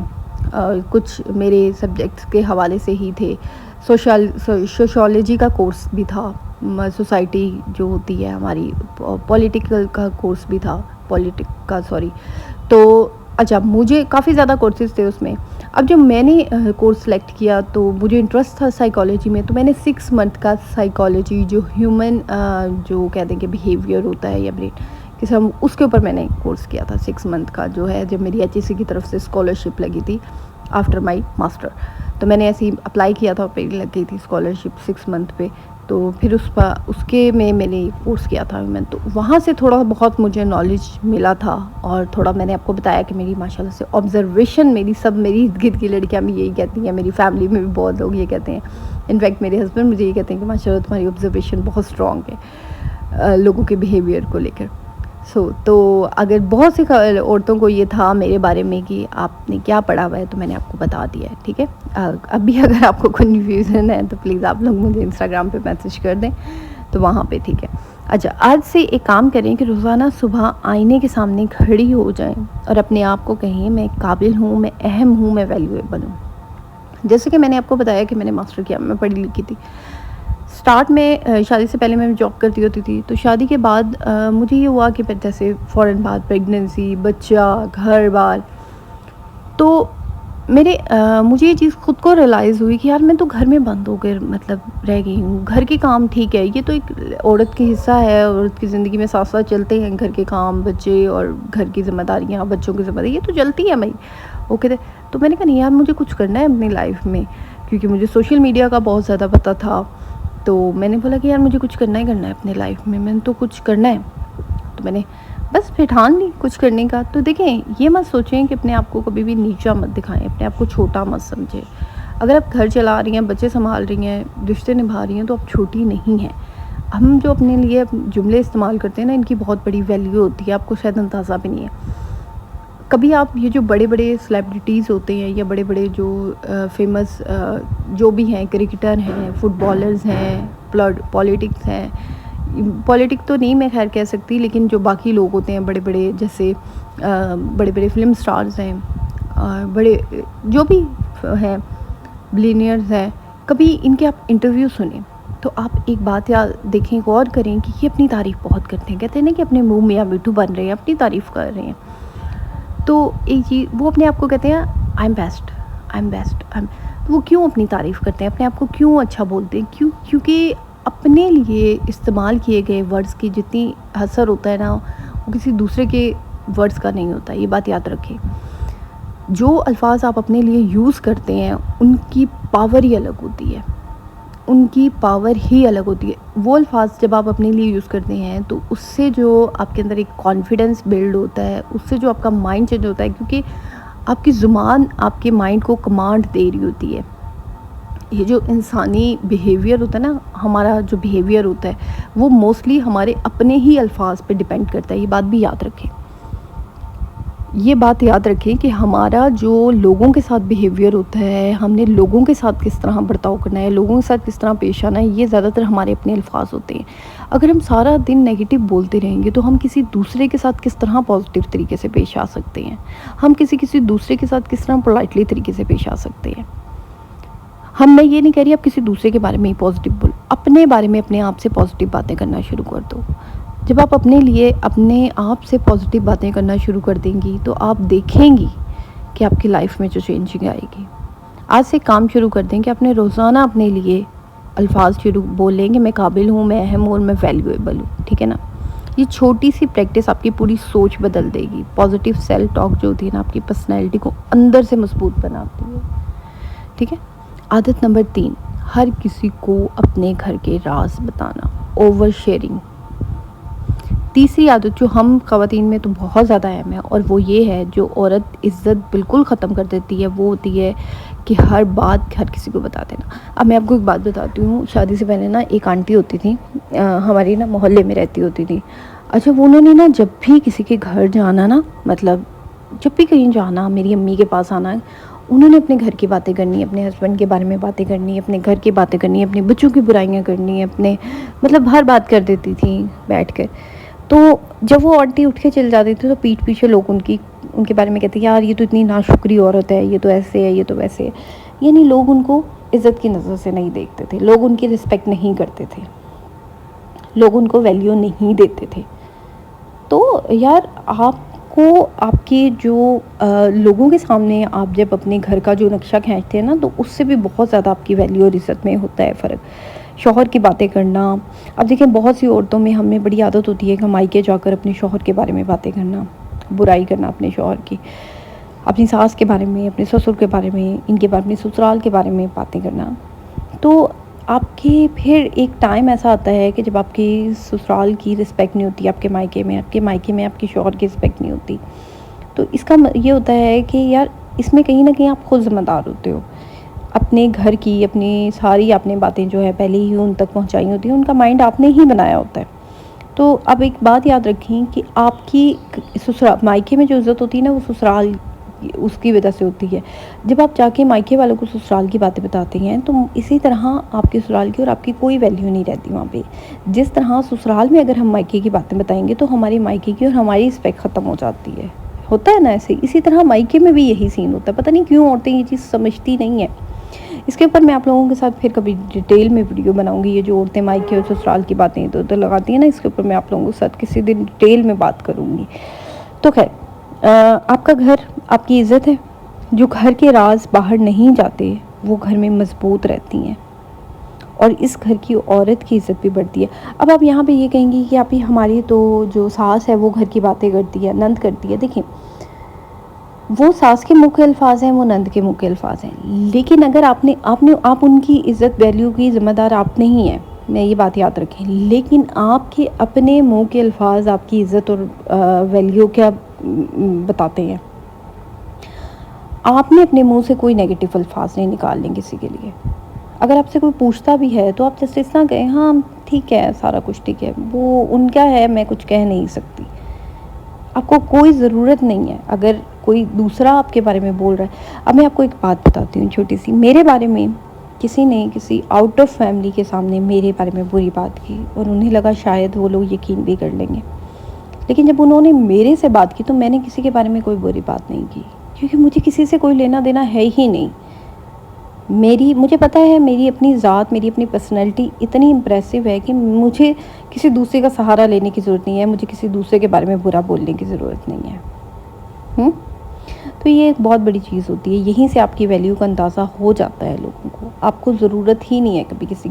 कुछ मेरे सब्जेक्ट्स के हवाले से ही थे। सोशियोलॉजी का कोर्स भी था, सोसाइटी जो होती है हमारी, पॉलिटिकल का कोर्स भी था, पॉलिटिक का सॉरी। तो अच्छा, मुझे काफ़ी ज़्यादा कोर्सेज़ थे उसमें। अब जब मैंने कोर्स सेलेक्ट किया तो मुझे इंटरेस्ट था साइकोलॉजी में, तो मैंने 6 मंथ का साइकोलॉजी, जो ह्यूमन जो कहते हैं कि बिहेवियर होता है या ब्रेन किस हम, उसके ऊपर मैंने कोर्स किया था 6 मंथ का, जो है जब मेरी HEC की तरफ से स्कॉलरशिप लगी थी आफ्टर माय मास्टर। तो मैंने ऐसे ही अप्लाई किया था, पे लग गई थी स्कॉलरशिप 6 मंथ पे। तो फिर उसके में मैंने कोर्स किया था मैं, तो वहाँ से थोड़ा बहुत मुझे नॉलेज मिला था। और थोड़ा मैंने आपको बताया कि मेरी माशाल्लाह से ऑब्जर्वेशन, मेरी इर्द गिर्द की लड़कियाँ भी यही कहती हैं, मेरी फैमिली में भी बहुत लोग ये कहते हैं, इनफैक्ट मेरे हस्बैंड मुझे ये कहते हैं कि माशाल्लाह तुम्हारी ऑब्जर्वेशन बहुत स्ट्रॉन्ग है लोगों के बिहेवियर को लेकर। तो अगर बहुत सी औरतों को ये था मेरे बारे में कि आपने क्या पढ़ा हुआ है, तो मैंने आपको बता दिया है, ठीक है। अभी अगर आपको कन्फ्यूज़न है तो प्लीज़ आप लोग मुझे इंस्टाग्राम पे मैसेज कर दें, तो वहाँ पे ठीक है। अच्छा, आज से एक काम करें कि रोज़ाना सुबह आईने के सामने खड़ी हो जाएं और अपने आप को कहें, मैं काबिल हूँ, मैं अहम हूँ, मैं वैल्यूएबल हूँ। जैसे कि मैंने आपको बताया कि मैंने मास्टर किया, मैं पढ़ी लिखी थी। स्टार्ट में शादी से पहले मैं जॉब करती होती थी, तो शादी के बाद मुझे ये हुआ कि फिर जैसे फ़ौरन बाद प्रेगनेंसी, बच्चा, घर बार, तो मुझे ये चीज़ खुद को रियलाइज़ हुई कि यार मैं तो घर में बंद होकर मतलब रह गई हूँ। घर के काम ठीक है, ये तो एक औरत की हिस्सा है, औरत की ज़िंदगी में साथ साथ चलते हैं घर के काम, बच्चे और घर की ज़िम्मेदारियाँ, बच्चों की ज़िम्मेदारी, ये तो चलती है भाई, ओके। तो मैंने कहा नहीं यार, मुझे कुछ करना है अपनी लाइफ में, क्योंकि मुझे सोशल मीडिया का बहुत ज़्यादा पता था। तो मैंने बोला कि यार मुझे कुछ करना है अपने लाइफ में, मैंने तो कुछ करना है। तो मैंने बस फिर ठान ली कुछ करने का। तो देखें, ये मत सोचें कि अपने आप को कभी भी नीचा मत दिखाएं, अपने आप को छोटा मत समझें। अगर आप घर चला रही हैं, बच्चे संभाल रही हैं, रिश्ते निभा रही हैं, तो आप छोटी नहीं हैं। हम जो अपने लिए जुमले इस्तेमाल करते हैं ना, इनकी बहुत बड़ी वैल्यू होती है, आपको शायद अंदाज़ा भी नहीं है। कभी आप ये जो बड़े बड़े सेलिब्रिटीज़ होते हैं या बड़े बड़े जो फेमस जो भी हैं, क्रिकेटर हैं, फुटबॉलर्स हैं, पॉलिटिक्स हैं, पॉलिटिक तो नहीं मैं खैर कह सकती, लेकिन जो बाकी लोग होते हैं बड़े बड़े, जैसे बड़े बड़े फिल्म स्टार्स हैं, बड़े जो भी हैं, बिलियनियर्स हैं, कभी इनके आप इंटरव्यू सुने तो आप एक बात याद देखें, गौर करें कि ये अपनी तारीफ़ बहुत करते हैं। कहते हैं ना कि अपने मुँह मियाँ मिट्ठू बन रहे हैं, अपनी तारीफ़ कर रहे हैं। तो एक चीज़, वो अपने आप को कहते हैं I am best, I am best, तो वो क्यों अपनी तारीफ़ करते हैं, अपने आप को क्यों अच्छा बोलते हैं, क्यों? क्योंकि अपने लिए इस्तेमाल किए गए वर्ड्स की जितनी असर होता है ना, वो किसी दूसरे के वर्ड्स का नहीं होता। ये बात याद रखें। जो अल्फाज आप अपने लिए यूज़ करते हैं उनकी पावर ही अलग होती है, उनकी पावर ही अलग होती है। वो अल्फाज जब आप अपने लिए यूज़ करते हैं तो उससे जो आपके अंदर एक कॉन्फिडेंस बिल्ड होता है, उससे जो आपका माइंड चेंज होता है, क्योंकि आपकी ज़ुबान आपके माइंड को कमांड दे रही होती है। ये जो इंसानी बिहेवियर होता है ना, हमारा जो बिहेवियर होता है वो मोस्टली हमारे अपने ही अल्फाज पे डिपेंड करता है। ये बात भी याद रखें, ये बात याद रखें कि हमारा जो लोगों के साथ बिहेवियर होता है, हमने लोगों के साथ किस तरह बर्ताव करना है, लोगों के साथ किस तरह पेश आना है, ये ज़्यादातर हमारे अपने अल्फाज होते हैं। अगर हम सारा दिन नेगेटिव बोलते रहेंगे तो हम किसी दूसरे के साथ किस तरह पॉजिटिव तरीके से पेश आ सकते हैं, हम किसी दूसरे के साथ किस तरह पोलाइटली तरीके से पेश आ सकते हैं। मैं ये नहीं कह रही आप किसी दूसरे के बारे में ही पॉजिटिव बोलो, अपने बारे में अपने आप से पॉजिटिव बातें करना शुरू कर दो। जब आप अपने लिए अपने आप से पॉजिटिव बातें करना शुरू कर देंगी तो आप देखेंगी कि आपकी लाइफ में जो चेंजिंग आएगी। आज से काम शुरू कर दें कि अपने रोज़ाना अपने लिए अल्फाज शुरू बोलेंगे, मैं काबिल हूँ, मैं अहम हूँ और मैं वैल्यूएबल हूँ, ठीक है ना। ये छोटी सी प्रैक्टिस आपकी पूरी सोच बदल देगी। पॉजिटिव सेल्फ टॉक जो होती है ना, आपकी पर्सनैलिटी को अंदर से मजबूत बनाती है, ठीक है। आदत नंबर 3, हर किसी को अपने घर के राज बताना, ओवर शेयरिंग। तीसरी आदत जो हम ख़वातीन में तो बहुत ज़्यादा अहम है, और वो ये है, जो औरत इज़्ज़त बिल्कुल ख़त्म कर देती है, वो होती है कि हर बात हर किसी को बता देना। अब मैं आपको एक बात बताती हूँ। शादी से पहले ना एक आंटी होती थी, हमारी ना मोहल्ले में रहती होती थी। अच्छा, वो उन्होंने ना जब भी किसी के घर जाना ना, मतलब जब भी कहीं जाना, मेरी अम्मी के पास आना, उन्होंने अपने घर की बातें करनी है, अपने हस्बैंड के बारे में बातें करनी है, अपने घर की बातें करनी है, अपने बच्चों की बुराइयाँ करनी है, अपने मतलब हर बात कर देती थी बैठ कर। तो जब वो आंटी उठ के चल जाती थी तो पीठ पीछे लोग उनके बारे में कहते यार ये तो इतनी नाशुक्री औरत है, ये तो ऐसे है, ये तो वैसे है। यानी लोग उनको इज़्ज़त की नज़र से नहीं देखते थे, लोग उनकी रिस्पेक्ट नहीं करते थे, लोग उनको वैल्यू नहीं देते थे। तो यार आपको आपके जो लोगों के सामने आप जब अपने घर का जो नक्शा खींचते हैं ना, तो उससे भी बहुत ज़्यादा आपकी वैल्यू और इज़्ज़त में होता है फ़र्क। शौहर की बातें करना, अब देखिए बहुत सी औरतों में हमें बड़ी आदत होती है कि मायके जाकर अपने शौहर के बारे में बातें करना, बुराई करना अपने शौहर की, अपनी सास के बारे में, अपने ससुर के बारे में, इनके बारे में, ससुराल के बारे में बातें करना। तो आपकी फिर एक टाइम ऐसा आता है कि जब आपकी ससुराल की रिस्पेक्ट नहीं होती, आपके मायके में आपके शौहर की रिस्पेक्ट नहीं होती। तो इसका ये होता है कि यार इसमें कहीं ना कहीं आप खुद ज़िम्मेदार होते हो। अपने घर की अपनी सारी आपने बातें जो है पहले ही उन तक पहुंचाई होती हैं, उनका माइंड आपने ही बनाया होता है। तो अब एक बात याद रखें कि आपकी ससुराल मायके में जो इज़्ज़त होती है ना, वो ससुराल उसकी वजह से होती है। जब आप जाके मायके वालों को ससुराल की बातें बताते हैं तो इसी तरह आपके ससुराल की और आपकी कोई वैल्यू नहीं रहती वहाँ पे। जिस तरह ससुराल में अगर हम मायके की बातें बताएंगे तो हमारी मायके की और हमारी रिस्पेक्ट ख़त्म हो जाती है। होता है ना ऐसे, इसी तरह मायके में भी यही सीन होता है। पता नहीं क्यों औरतें ये चीज़ समझती नहीं है। इसके ऊपर मैं आप लोगों के साथ फिर कभी डिटेल में वीडियो बनाऊंगी। ये जो औरतें मायके और ससुराल की बातें इधर उधर लगाती हैं ना, इसके ऊपर मैं आप लोगों के साथ किसी दिन डिटेल में बात करूंगी। तो खैर, आपका घर आपकी इज़्ज़त है। जो घर के राज बाहर नहीं जाते वो घर में मजबूत रहती हैं और इस घर की औरत की इज़्ज़त भी बढ़ती है। अब आप यहाँ पे ये कहेंगी कि आप ही हमारी तो जो सास है वो घर की बातें करती है, नंद करती है। देखिए, वो सास के मुँह के अल्फाज हैं, वो नंद के मुँह के अल्फाज हैं, लेकिन अगर आप उनकी इज़्ज़त वैल्यू की ज़िम्मेदार आप नहीं हैं, मैं ये बात याद रखें। लेकिन आपके अपने मुँह के अल्फाज आपकी इज़्ज़त और वैल्यू क्या बताते हैं। आपने अपने मुंह से कोई नेगेटिव अल्फाज नहीं निकालने किसी के लिए। अगर आपसे कोई पूछता भी है तो आप जस्ट इतना कहें हाँ ठीक है, सारा कुछ ठीक है, वो उनका है, मैं कुछ कह नहीं सकती। आपको कोई ज़रूरत नहीं है अगर कोई दूसरा आपके बारे में बोल रहा है। अब मैं आपको एक बात बताती हूँ छोटी सी। मेरे बारे में किसी ने किसी आउट ऑफ फैमिली के सामने मेरे बारे में बुरी बात की और उन्हें लगा शायद वो लोग यकीन भी कर लेंगे, लेकिन जब उन्होंने मेरे से बात की तो मैंने किसी के बारे में कोई बुरी बात नहीं की, क्योंकि मुझे किसी से कोई लेना देना है ही नहीं। मुझे पता है मेरी अपनी ज़ात, मेरी अपनी पर्सनैलिटी इतनी इम्प्रेसिव है कि मुझे किसी दूसरे का सहारा लेने की ज़रूरत नहीं है, मुझे किसी दूसरे के बारे में बुरा बोलने की ज़रूरत नहीं है। तो ये एक बहुत बड़ी चीज़ होती है। यहीं से आपकी वैल्यू का अंदाज़ा हो जाता है लोगों को। आपको ज़रूरत ही नहीं है कभी किसी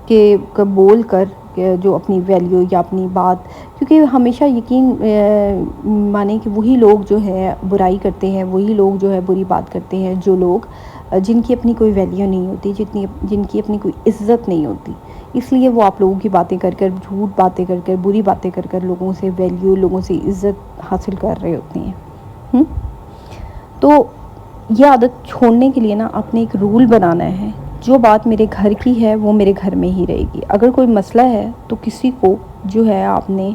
के बोल कर जो अपनी वैल्यू या अपनी बात, क्योंकि हमेशा यकीन माने कि वही लोग जो है बुराई करते हैं, वही लोग जो है बुरी बात करते हैं, जो लोग जिनकी अपनी कोई वैल्यू नहीं होती, जिनकी अपनी कोई इज़्ज़त नहीं होती। इसलिए वो आप लोगों की बातें कर कर, झूठ बातें कर कर, बुरी बातें कर कर लोगों से वैल्यू, लोगों से इज़्ज़त हासिल कर रहे होते हैं। तो ये आदत छोड़ने के लिए ना आपने एक रूल बनाना है। जो बात मेरे घर की है वो मेरे घर में ही रहेगी। अगर कोई मसला है तो किसी को जो है आपने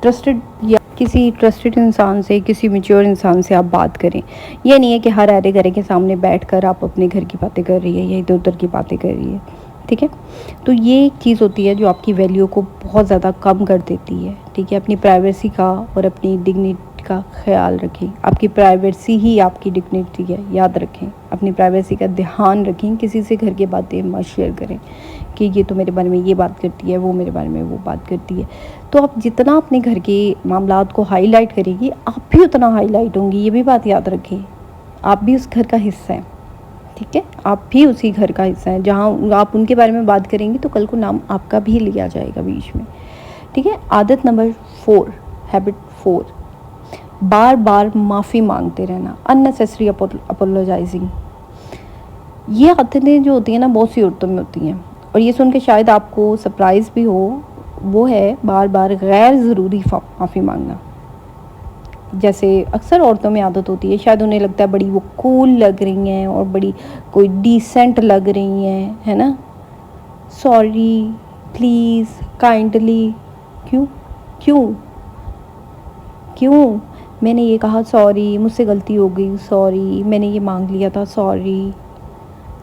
ट्रस्टेड या किसी ट्रस्टेड इंसान से, किसी मैच्योर इंसान से आप बात करें। ये नहीं है कि हर अरे गरे के सामने बैठकर आप अपने घर की बातें कर रही है या इधर उधर की बातें कर रही है, ठीक है। तो ये एक चीज़ होती है जो आपकी वैल्यू को बहुत ज़्यादा कम कर देती है, ठीक है। अपनी प्राइवेसी का और अपनी डिग्निटी का ख्याल रखें। आपकी प्राइवेसी ही आपकी डिग्निटी है, याद रखें। अपनी प्राइवेसी का ध्यान रखें। किसी से घर की बातें मत शेयर करें कि ये तो मेरे बारे में ये बात करती है, वो मेरे बारे में वो बात करती है। तो आप जितना अपने घर के मामलात को हाईलाइट करेंगी, आप भी उतना हाईलाइट होंगी। ये भी बात याद रखें। आप भी उस घर का हिस्सा हैं, ठीक है। आप भी उसी घर का हिस्सा हैं। जहाँ आप उनके बारे में बात करेंगी तो कल को नाम आपका भी लिया जाएगा बीच में, ठीक है। आदत नंबर 4, हैबिट 4, बार बार माफ़ी मांगते रहना, अननेसेसरी अपोलोजाइजिंग। ये आदतें जो होती हैं ना बहुत सी औरतों में होती हैं, और ये सुन के शायद आपको सरप्राइज़ भी हो, वो है बार बार गैर ज़रूरी माफ़ी मांगना। जैसे अक्सर औरतों में आदत होती है, शायद उन्हें लगता है बड़ी वो कूल लग रही हैं और बड़ी कोई डिसेंट लग रही हैं, है ना। सॉरी, प्लीज़, काइंडली, क्यों क्यों क्यों मैंने ये कहा सॉरी, मुझसे गलती हो गई, सॉरी, मैंने ये मांग लिया था, सॉरी।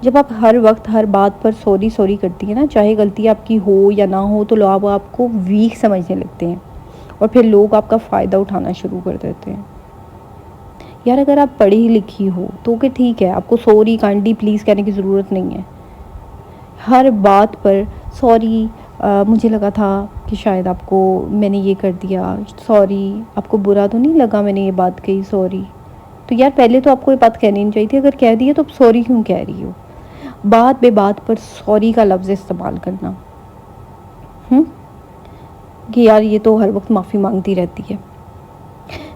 जब आप हर वक्त हर बात पर सॉरी सॉरी करती है ना, चाहे गलती आपकी हो या ना हो, तो लोग आपको वीक समझने लगते हैं और फिर लोग आपका फ़ायदा उठाना शुरू कर देते हैं। यार अगर आप पढ़ी लिखी हो तो कि ठीक है, आपको सॉरी काइंडली प्लीज़ कहने की ज़रूरत नहीं है। हर बात पर सॉरी, मुझे लगा था कि शायद आपको मैंने ये कर दिया, सॉरी, आपको बुरा तो नहीं लगा मैंने ये बात कही, सॉरी। तो यार पहले तो आपको ये बात कहनी नहीं चाहिए थी, अगर कह दी है तो अब सॉरी क्यों कह रही हो? बात बे बात पर सॉरी का लफ्ज़ इस्तेमाल करना, कि यार ये तो हर वक्त माफ़ी मांगती रहती है।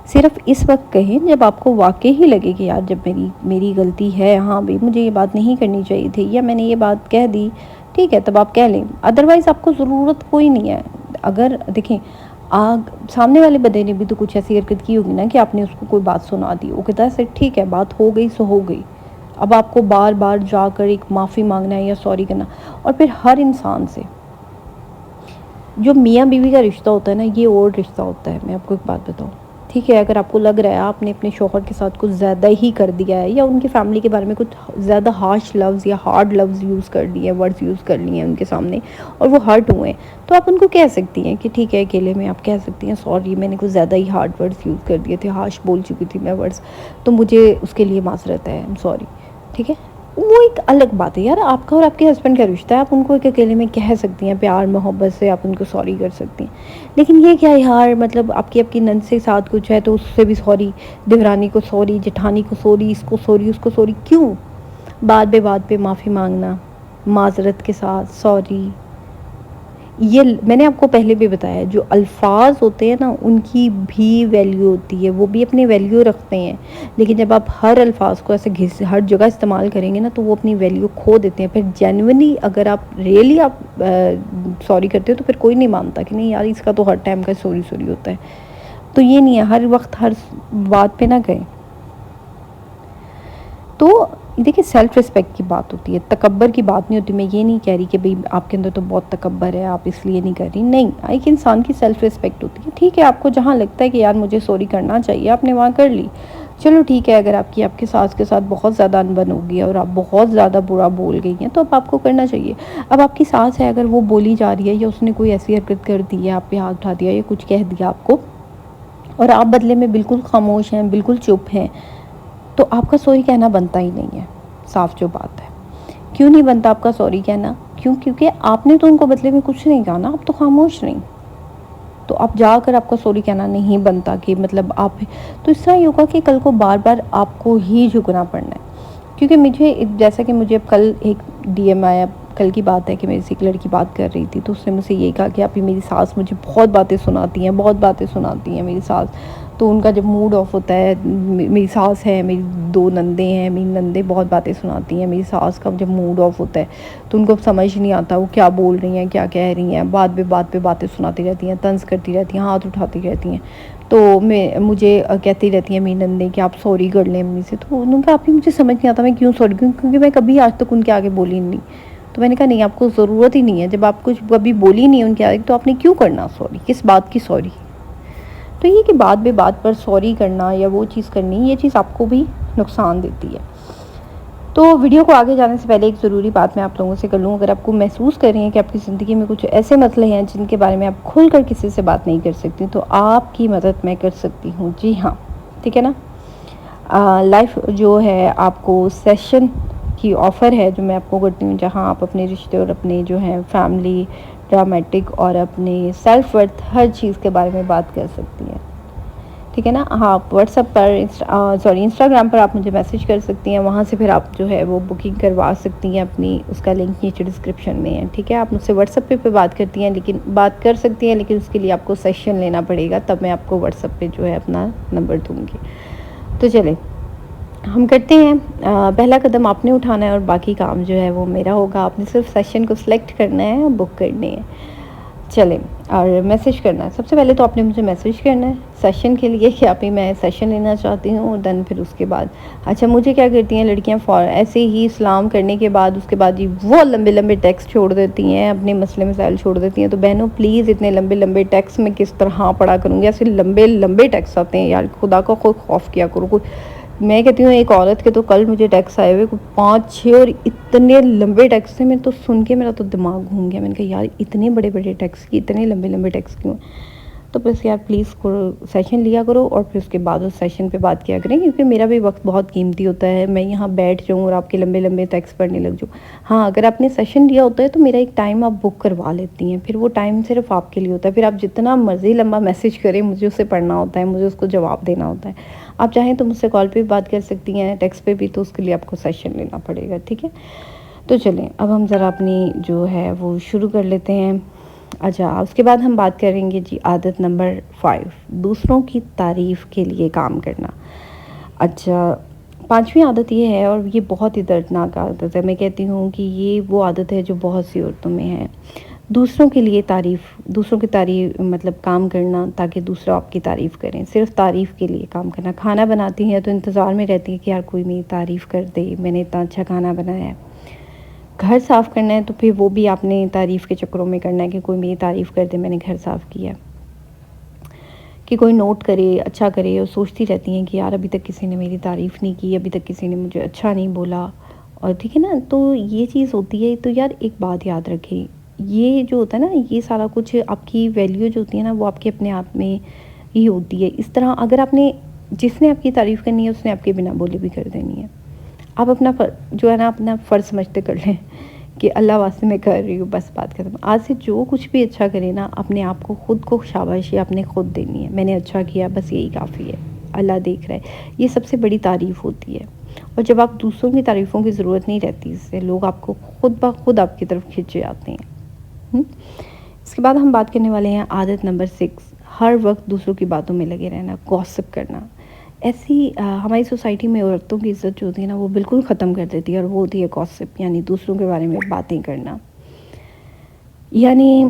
सिर्फ इस वक्त कहें जब आपको वाकई ही लगे कि यार जब मेरी गलती है, हाँ भाई मुझे ये बात नहीं करनी चाहिए थी, या मैंने ये बात कह दी, ठीक है, तब आप कह लें। अदरवाइज़ आपको ज़रूरत कोई नहीं है। अगर देखें, आग सामने वाले बंदे ने भी तो कुछ ऐसी हरकत की होगी ना कि आपने उसको कोई बात सुना दी, वो कहता है सर ठीक है, बात हो गई सो हो गई। अब आपको बार बार जाकर एक माफ़ी मांगना है या सॉरी करना। और फिर हर इंसान से, जो मियाँ बीवी का रिश्ता होता है ना, ये और रिश्ता होता है। मैं आपको एक बात बताऊँ, ठीक है, अगर आपको लग रहा है आपने अपने शौहर के साथ कुछ ज़्यादा ही कर दिया है, या उनकी फैमिली के बारे में कुछ ज़्यादा हार्श लफ्ज़ या हार्ड लफ्ज़ यूज़ कर दिए, वर्ड्स यूज़ कर लिए हैं उनके सामने और वो हर्ट हुए हैं, तो आप उनको कह सकती हैं कि ठीक है, अकेले में आप कह सकती हैं सॉरी, मैंने कुछ ज़्यादा ही हार्ड वर्ड्स यूज़ कर दिए थे, हार्श बोल चुकी थी मैं वर्ड्स, तो मुझे उसके लिए माज़रत है, आई एम सॉरी। ठीक है, वो एक अलग बात है यार, आपका और आपके हस्बैंड का रिश्ता है, आप उनको एक अकेले में कह सकती हैं, प्यार मोहब्बत से आप उनको सॉरी कर सकती हैं। लेकिन ये क्या यार, मतलब आपकी नंद से साथ कुछ है तो उससे भी सॉरी, देवरानी को सॉरी, जेठानी को सॉरी, इसको सॉरी, उसको सॉरी, क्यों? बात पे माफ़ी मांगना, माजरत के साथ सॉरी। ये मैंने आपको पहले भी बताया, जो अल्फाज होते हैं ना उनकी भी वैल्यू होती है, वो भी अपनी वैल्यू रखते हैं। लेकिन जब आप हर अल्फाज को ऐसे हर जगह इस्तेमाल करेंगे ना, तो वो अपनी वैल्यू खो देते हैं। फिर जेन्युइनली अगर आप रियली आप सॉरी करते हो तो फिर कोई नहीं मानता कि नहीं यार इसका तो हर टाइम का सॉरी सॉरी होता है। तो ये नहीं है, हर वक्त हर बात पे ना गए। तो देखिए, सेल्फ़ रिस्पेक्ट की बात होती है, तकब्बर की बात नहीं होती। मैं ये नहीं कह रही कि भाई आपके अंदर तो बहुत तकब्बर है, आप इसलिए नहीं कर रही, नहीं। एक इंसान की सेल्फ़ रिस्पेक्ट होती है। ठीक है, आपको जहाँ लगता है कि यार मुझे सॉरी करना चाहिए, आपने वहाँ कर ली, चलो ठीक है। अगर आपके सास के साथ बहुत ज़्यादा अनबन होगी और आप बहुत ज़्यादा बुरा बोल गई हैं, तो अब आपको करना चाहिए। अब आपकी सास है, अगर वो बोली जा रही है या उसने कोई ऐसी हरकत कर दी है, आप पे हाथ उठा दिया या कुछ कह दिया आपको, और आप बदले में बिल्कुल खामोश हैं, बिल्कुल चुप हैं, तो आपका सॉरी कहना बनता ही नहीं है। साफ जो बात है, क्यों नहीं बनता आपका सॉरी कहना? क्योंकि आपने तो उनको बदले में कुछ नहीं कहा ना, आप तो खामोश नहीं। तो आप जाकर आपका सॉरी कहना नहीं बनता कि मतलब आप, तो इस तरह ही होगा कि कल को बार बार आपको ही झुकना पड़ना है। क्योंकि मुझे, जैसा कि मुझे कल एक DM आया, कल की बात है कि मेरी से एक लड़की बात कर रही थी, तो उसने मुझसे यही कहा कि आप ही मेरी सास मुझे बहुत बातें सुनाती हैं, बहुत बातें सुनाती हैं मेरी सास। तो उनका जब मूड ऑफ होता है, मेरी सास है, मेरी 2 नंदे हैं, मेरी नंदे बहुत बातें सुनाती हैं, मेरी सास का जब मूड ऑफ होता है तो उनको समझ नहीं आता वो क्या बोल रही हैं, क्या कह रही हैं, बात पे बातें सुनाती रहती हैं, तंज करती रहती हैं, हाथ उठाती रहती हैं। तो मुझे कहती रहती हैं मेरी नंदे कि आप सॉरी कर लें मम्मी से। तो उन्होंने कहा आप ही मुझे समझ नहीं आता मैं क्यों सॉरी करूँ, क्योंकि मैं कभी आज तक उनके आगे बोली नहीं। तो मैंने कहा नहीं, आपको ज़रूरत ही नहीं है, जब आप कुछ कभी बोली नहीं उनके आगे तो आपने क्यों करना सॉरी, किस बात की सॉरी? तो ये कि बात बे बात पर सॉरी करना या वो चीज़ करनी, ये चीज़ आपको भी नुकसान देती है। तो वीडियो को आगे जाने से पहले एक ज़रूरी बात मैं आप लोगों से कर लूँ। अगर आपको महसूस कर रही हैं कि आपकी ज़िंदगी में कुछ ऐसे मसले हैं जिनके बारे में आप खुलकर किसी से बात नहीं कर सकती, तो आपकी मदद मैं कर सकती हूँ। जी हाँ, ठीक है ना। लाइफ जो है आपको सेशन की ऑफ़र है जो मैं आपको करती हूँ, जहाँ आप अपने रिश्ते और अपने जो हैं फैमिली ड्रामेटिक और अपने सेल्फ वर्थ हर चीज़ के बारे में बात कर सकती हैं। ठीक है ना। हाँ, आप व्हाट्सएप पर इंस्टाग्राम पर आप मुझे मैसेज कर सकती हैं, वहाँ से फिर आप जो है वो बुकिंग करवा सकती हैं अपनी, उसका लिंक नीचे डिस्क्रिप्शन में है। ठीक है, आप मुझसे व्हाट्सएप पे बात करती हैं, लेकिन बात कर सकती हैं, लेकिन उसके लिए आपको सेशन लेना पड़ेगा, तब मैं आपको व्हाट्सएप पे जो है अपना नंबर दूँगी। तो चलें हम करते हैं। पहला कदम आपने उठाना है और बाकी काम जो है वो मेरा होगा। आपने सिर्फ सेशन को सिलेक्ट करना है और बुक करनी है। चलें, और मैसेज करना है। सबसे पहले तो आपने मुझे मैसेज करना है सेशन के लिए कि आप ही मैं सेशन लेना चाहती हूँ, और देन फिर उसके बाद अच्छा मुझे क्या करती हैं लड़कियाँ फॉर ऐसे ही सलाम करने के बाद उसके बाद ही वो लंबे लंबे टेक्स्ट छोड़ देती हैं, अपने मसले मसाइल छोड़ देती हैं। तो बहनों प्लीज़ इतने लंबे लंबे टेक्स्ट में किस तरह पढ़ा करूँगी? ऐसे लंबे लंबे टेक्स्ट आते हैं यार, खुदा का कोई खौफ किया करो। कोई मैं कहती हूँ एक औरत के तो कल मुझे टेक्स्ट आए हुए 5-6 और इतने लंबे टेक्स्ट थे, मैं तो सुन के मेरा तो दिमाग घूम गया। मैंने कहा यार इतने बड़े बड़े टेक्स्ट की इतने लंबे लंबे टेक्स्ट क्यों? तो बस यार प्लीज़ करो सेशन लिया करो और फिर उसके बाद उस सेशन पे बात किया करें, क्योंकि मेरा भी वक्त बहुत कीमती होता है। मैं यहाँ बैठ जाऊँ और आपके लंबे लंबे टेक्स्ट पढ़ने लग जाऊँ। हाँ, अगर आपने सेशन लिया होता है तो मेरा एक टाइम आप बुक करवा लेती हैं, फिर वो टाइम सिर्फ आपके लिए होता है। फिर आप जितना मर्ज़ी लंबा मैसेज करें, मुझे उसे पढ़ना होता है, मुझे उसको जवाब देना होता है। आप चाहें तो मुझसे कॉल पे भी बात कर सकती हैं, टेक्स्ट पे भी, तो उसके लिए आपको सेशन लेना पड़ेगा, ठीक है? तो चलें अब हम ज़रा अपनी जो है वो शुरू कर लेते हैं। अच्छा, उसके बाद हम बात करेंगे जी आदत नंबर 5, दूसरों की तारीफ़ के लिए काम करना। अच्छा, 5वीं आदत ये है, और ये बहुत ही दर्दनाक आदत है। मैं कहती हूँ कि ये वो आदत है जो बहुत सी औरतों में है। दूसरों के लिए दूसरों की तारीफ़ मतलब काम करना ताकि दूसरा आपकी तारीफ़ करें, सिर्फ़ तारीफ़ के लिए काम करना। खाना बनाती हैं तो इंतज़ार में रहती है कि यार कोई मेरी तारीफ़ कर दे, मैंने इतना अच्छा खाना बनाया है। घर साफ़ करना है तो फिर वो भी आपने तारीफ़ के चक्करों में करना है कि कोई मेरी तारीफ़ कर दे, मैंने घर साफ़ किया। कि कोई नोट करे, अच्छा करे, और सोचती रहती हैं कि यार अभी तक किसी ने मेरी तारीफ़ नहीं की, अभी तक किसी ने मुझे अच्छा नहीं बोला, और ठीक है ना? तो ये चीज़ होती है। तो यार एक बात याद रखें, ये जो होता है ना, ये सारा कुछ आपकी वैल्यू जो होती है ना, वो आपके अपने आप में ही होती है। इस तरह अगर आपने जिसने आपकी तारीफ़ करनी है उसने आपके बिना बोले भी कर देनी है। आप अपना जो है ना अपना फ़र्ज़ समझते कर लें कि अल्लाह वास्ते मैं कर रही हूँ, बस बात खत्म। आज से जो कुछ भी अच्छा करे ना, अपने आप को खुद को शाबाशी आपने खुद देनी है। मैंने अच्छा किया, बस यही काफ़ी है, अल्लाह देख रहा है। ये सबसे बड़ी तारीफ़ होती है। और जब आप दूसरों की तारीफ़ों की ज़रूरत नहीं रहती, इससे लोग आपको खुद ब खुद आपकी तरफ खींचे जाते हैं। इसके बाद हम बात करने वाले हैं आदत नंबर 6, हर वक्त दूसरों की बातों में लगे रहना, गॉसिप करना। ऐसी हमारी सोसाइटी में औरतों की इज़्ज़त जो होती है ना, वो बिल्कुल ख़त्म कर देती है, और वो होती है गॉसिप, यानी दूसरों के बारे में बातें करना। यानी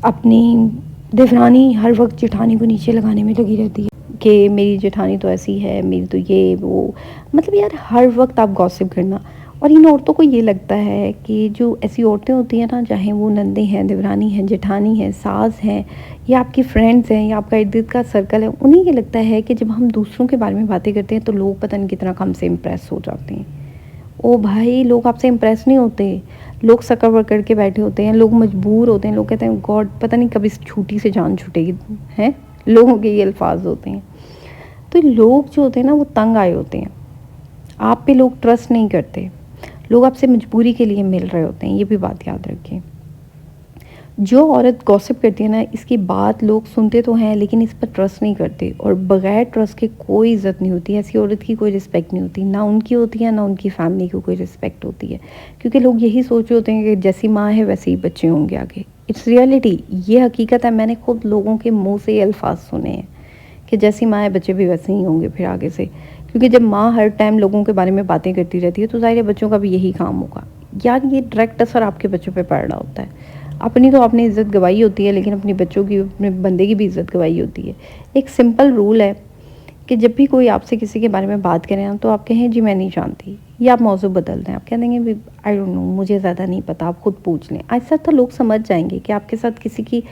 अपनी देवरानी हर वक्त जेठानी को नीचे लगाने में लगी रहती है कि मेरी जेठानी तो ऐसी है, मेरी तो ये वो, मतलब यार हर वक्त आप गॉसिप करना। और इन औरतों को ये लगता है कि जो ऐसी औरतें होती हैं ना, चाहे वो नंदे हैं, देवरानी हैं, जेठानी हैं, सास हैं, या आपकी फ्रेंड्स हैं, या आपका इर्द गिर्द का सर्कल है, उन्हें ये लगता है कि जब हम दूसरों के बारे में बातें करते हैं तो लोग पता नहीं कितना हमसे इम्प्रेस हो जाते हैं। ओ भाई, लोग आपसे इम्प्रेस नहीं होते, लोग शक्ल पकड़ के बैठे होते हैं, लोग मजबूर होते हैं, लोग कहते हैं गॉड पता नहीं कब इस छूटी से जान छूटेगी, हैं, लोगों के ये अल्फाज होते हैं। तो लोग जो होते हैं ना, वो तंग आए होते हैं, आप पे लोग ट्रस्ट नहीं करते, लोग आपसे मजबूरी के लिए मिल रहे होते हैं, ये भी बात याद रखें। जो औरत गॉसिप करती है ना, इसकी बात लोग सुनते तो हैं लेकिन इस पर ट्रस्ट नहीं करते, और बग़ैर ट्रस्ट के कोई इज़्ज़त नहीं होती। ऐसी औरत की कोई रिस्पेक्ट नहीं होती, ना उनकी होती है ना उनकी फैमिली को कोई रिस्पेक्ट होती है, क्योंकि लोग यही सोच रहे होते हैं कि जैसी माँ है वैसे ही बच्चे होंगे आगे। इट्स रियलिटी, ये हकीकत है। मैंने खुद लोगों के मुँह से ये अल्फाज सुने हैं कि जैसी माँ है बच्चे भी वैसे ही होंगे फिर आगे से, क्योंकि जब माँ हर टाइम लोगों के बारे में बातें करती रहती है तो ज़ाहिर है बच्चों का भी यही काम होगा। यार ये डायरेक्ट असर आपके बच्चों पे पड़ रहा होता है। अपनी तो आपने इज़्ज़त गवाई होती है, लेकिन अपने बच्चों की, अपने बंदे की भी इज़्ज़त गवाई होती है। एक सिंपल रूल है कि जब भी कोई आपसे किसी के बारे में बात करे ना, तो आप कहें जी मैं नहीं जानती, या आप मौजू बदल दें, आप कह देंगे भी आई डोंट नो, मुझे ज़्यादा नहीं पता, आप खुद पूछ लें। ऐसा तो लोग समझ जाएंगे कि आपके साथ किसी की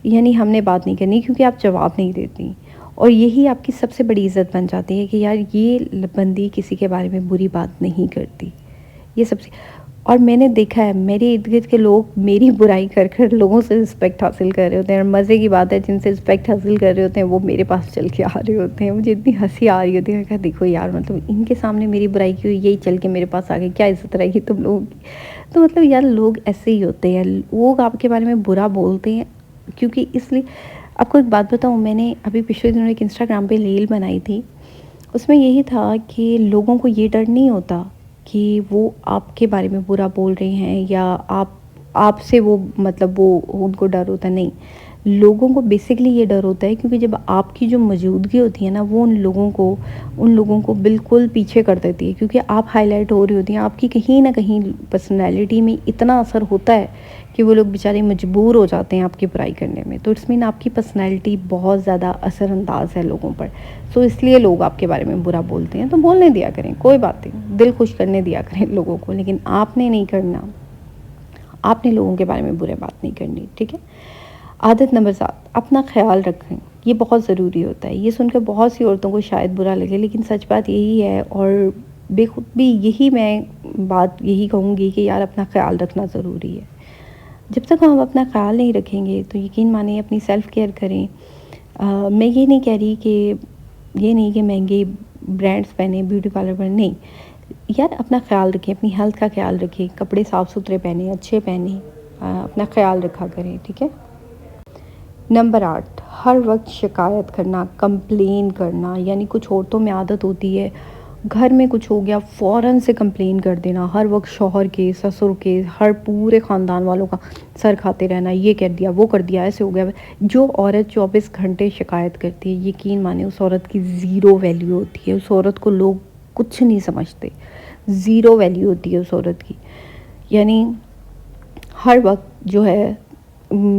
यानी हमने बात नहीं करनी, क्योंकि आप जवाब नहीं देती, और यही आपकी सबसे बड़ी इज़्ज़त बन जाती है कि यार ये बंदी किसी के बारे में बुरी बात नहीं करती। ये सबसे, और मैंने देखा है मेरे इर्द गिर्द के लोग मेरी बुराई कर कर लोगों से रिस्पेक्ट हासिल कर रहे होते हैं, और मज़े की बात है जिनसे रिस्पेक्ट हासिल कर रहे होते हैं वो मेरे पास चल के आ रहे होते हैं। मुझे इतनी हंसी आ रही होती है, कहा देखो यार, मतलब इनके सामने मेरी बुराई की हुई, यही चल के मेरे पास आ गए, क्या इज़्ज़त रहेगी तुम लोगों की? तो मतलब यार लोग ऐसे ही होते हैं, लोग आपके बारे में बुरा बोलते हैं, क्योंकि इसलिए आपको एक बात बताऊँ, मैंने अभी पिछले दिनों एक इंस्टाग्राम पे रील बनाई थी, उसमें यही था कि लोगों को ये डर नहीं होता कि वो आपके बारे में बुरा बोल रहे हैं, या आपसे वो मतलब वो उनको डर होता है, नहीं। लोगों को बेसिकली ये डर होता है क्योंकि जब आपकी जो मौजूदगी होती है ना, वो उन लोगों को बिल्कुल पीछे कर देती है, क्योंकि आप हाईलाइट हो रही होती हैं। आपकी कहीं ना कहीं पर्सनैलिटी में इतना असर होता है कि वो लोग बेचारे मजबूर हो जाते हैं आपकी बुराई करने में। तो इट्स मीन आपकी पर्सनैलिटी बहुत ज़्यादा असरअंदाज है लोगों पर। सो इसलिए लोग आपके बारे में बुरा बोलते हैं। तो बोलने दिया करें, कोई बात नहीं, दिल खुश करने दिया करें लोगों को, लेकिन आपने नहीं करना। आपने लोगों के बारे में बुरे बात नहीं करनी, ठीक है। आदत नंबर 7, अपना ख्याल रखें। ये बहुत ज़रूरी होता है। ये सुनकर बहुत सी औरतों को शायद बुरा लगे, लेकिन सच बात यही है। और बेखुद भी यही मैं बात यही कहूँगी कि यार अपना ख्याल रखना ज़रूरी है। जब तक हम अपना ख्याल नहीं रखेंगे तो यकीन मानिए अपनी सेल्फ़ केयर करें। मैं ये नहीं कह रही कि महंगे ब्रांड्स पहने, ब्यूटी पार्लर पर नहीं। यार अपना ख्याल रखें, अपनी हेल्थ का ख्याल रखें, कपड़े साफ़ सुथरे पहने, अच्छे पहने, अपना ख्याल रखा करें, ठीक है। नंबर 8, हर वक्त शिकायत करना, कंप्लेन करना। यानी कुछ औरतों में आदत होती है, घर में कुछ हो गया फ़ौरन से कंप्लेन कर देना, हर वक्त शौहर के, ससुर के, हर पूरे ख़ानदान वालों का सर खाते रहना, ये कर दिया, वो कर दिया, ऐसे हो गया। जो औरत 24 घंटे शिकायत करती है, यकीन माने उस औरत की ज़ीरो वैल्यू होती है। उस औरत को लोग कुछ नहीं समझते, ज़ीरो वैल्यू होती है उस औरत की। यानी हर वक्त जो है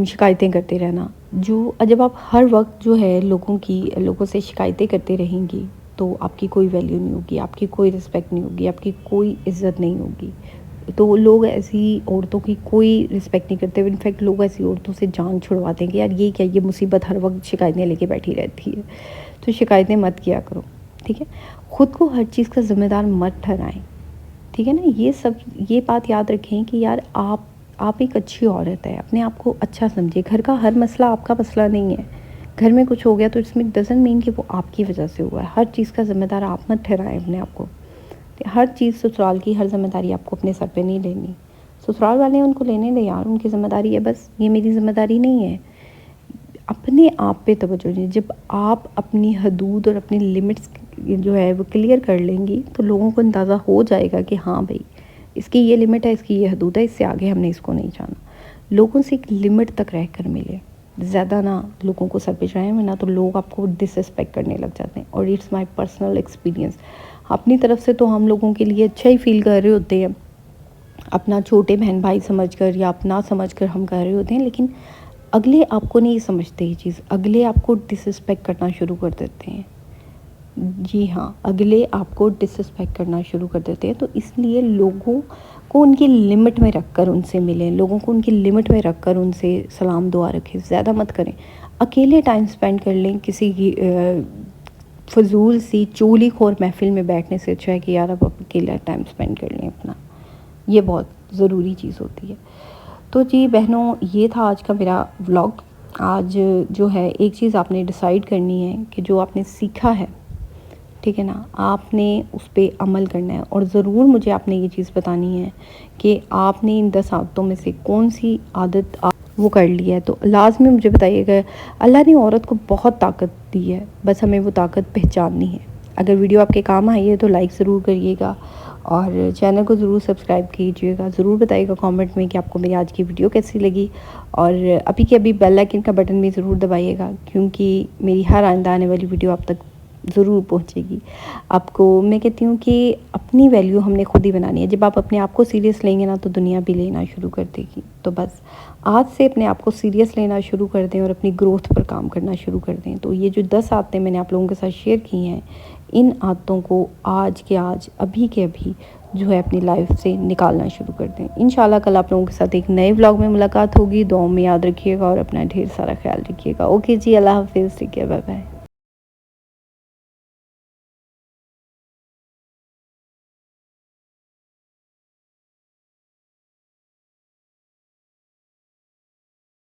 शिकायतें करते रहना। जब आप हर वक्त जो है लोगों से शिकायतें करते रहेंगी तो आपकी कोई वैल्यू नहीं होगी, आपकी कोई रिस्पेक्ट नहीं होगी, आपकी कोई इज़्ज़त नहीं होगी। तो लोग ऐसी औरतों की कोई रिस्पेक्ट नहीं करते। इनफैक्ट लोग ऐसी औरतों से जान छुड़वाते हैं कि यार ये क्या, ये मुसीबत हर वक्त शिकायतें लेके बैठी रहती है। तो शिकायतें मत किया करो, ठीक है। ख़ुद को हर चीज़ का ज़िम्मेदार मत ठहराएं, ठीक है ना। ये बात याद रखें कि यार आप एक अच्छी औरत है, अपने आप को अच्छा समझिए। घर का हर मसला आपका मसला नहीं है। घर में कुछ हो गया तो इसमें डज़न्ट मीन कि वो आपकी वजह से हुआ है। हर चीज़ का ज़िम्मेदार आप मत ठहराएं अपने आप को। हर चीज़ ससुराल की हर ज़िम्मेदारी आपको अपने सर पे नहीं लेनी। ससुराल वाले उनको लेने दें यार, उनकी ज़िम्मेदारी है बस, ये मेरी ज़िम्मेदारी नहीं है। अपने आप पे तवज्जो दीजिए। जब आप अपनी हदूद और अपनी लिमिट्स जो है वो क्लियर कर लेंगी तो लोगों को अंदाज़ा हो जाएगा कि हाँ भाई, इसकी ये लिमिट है, इसकी ये हदूद है, इससे आगे हमने इसको नहीं जाना। लोगों से एक लिमिट तक रह कर मिले, ज़्यादा ना लोगों को सर पे चढ़ाएं, वरना तो लोग आपको डिसरिस्पेक्ट करने लग जाते हैं। और इट्स माय पर्सनल एक्सपीरियंस। अपनी तरफ से तो हम लोगों के लिए अच्छा ही फील कर रहे होते हैं, अपना छोटे बहन भाई समझकर या अपना समझकर हम कर रहे होते हैं, लेकिन अगले आपको नहीं समझते ये चीज़। अगले आपको डिसरिस्पेक्ट करना शुरू कर देते हैं। जी हाँ, अगले आपको डिसरिस्पेक्ट करना शुरू कर देते हैं। तो इसलिए लोगों को उनकी लिमिट में रख कर उनसे मिलें, लोगों को उनकी लिमिट में रख कर उनसे सलाम दुआ रखें, ज़्यादा मत करें। अकेले टाइम स्पेंड कर लें, किसी की फ़िज़ूल सी चुगलीखोर महफ़िल में बैठने से अच्छा है कि यार अब अकेला टाइम स्पेंड कर लें अपना। ये बहुत ज़रूरी चीज़ होती है। तो जी बहनों, ये था आज का मेरा व्लॉग। आज जो है एक चीज़ आपने डिसाइड करनी है कि जो आपने सीखा है, ठीक है ना, आपने उस पर अमल करना है। और ज़रूर मुझे आपने ये चीज़ बतानी है कि आपने इन 10 आदतों में से कौन सी आदत वो कर ली है। तो लाज़मी मुझे बताइएगा। अल्लाह ने औरत को बहुत ताकत दी है, बस हमें वो ताकत पहचाननी है। अगर वीडियो आपके काम आई है तो लाइक ज़रूर करिएगा और चैनल को ज़रूर सब्सक्राइब कीजिएगा। ज़रूर बताइएगा कमेंट में कि आपको मेरी आज की वीडियो कैसी लगी। और अभी के अभी बेल आइकन का बटन भी ज़रूर दबाइएगा, क्योंकि मेरी हर आइंदा आने वाली वीडियो आप तक ज़रूर पहुंचेगी। आपको मैं कहती हूँ कि अपनी वैल्यू हमने खुद ही बनानी है। जब आप अपने आप को सीरियस लेंगे ना तो दुनिया भी लेना शुरू कर देगी। तो बस आज से अपने आप को सीरियस लेना शुरू कर दें और अपनी ग्रोथ पर काम करना शुरू कर दें। तो ये जो 10 आदतें मैंने आप लोगों के साथ शेयर की हैं, इन आदतों को आज के आज, अभी के अभी जो है अपनी लाइफ से निकालना शुरू कर दें। इंशाल्लाह कल आप लोगों के साथ एक नए व्लॉग में मुलाकात होगी। दुआओं में याद रखिएगा और अपना ढेर सारा ख्याल रखिएगा। ओके जी, अल्लाह हाफिज़, ठीक है, बाय बाय।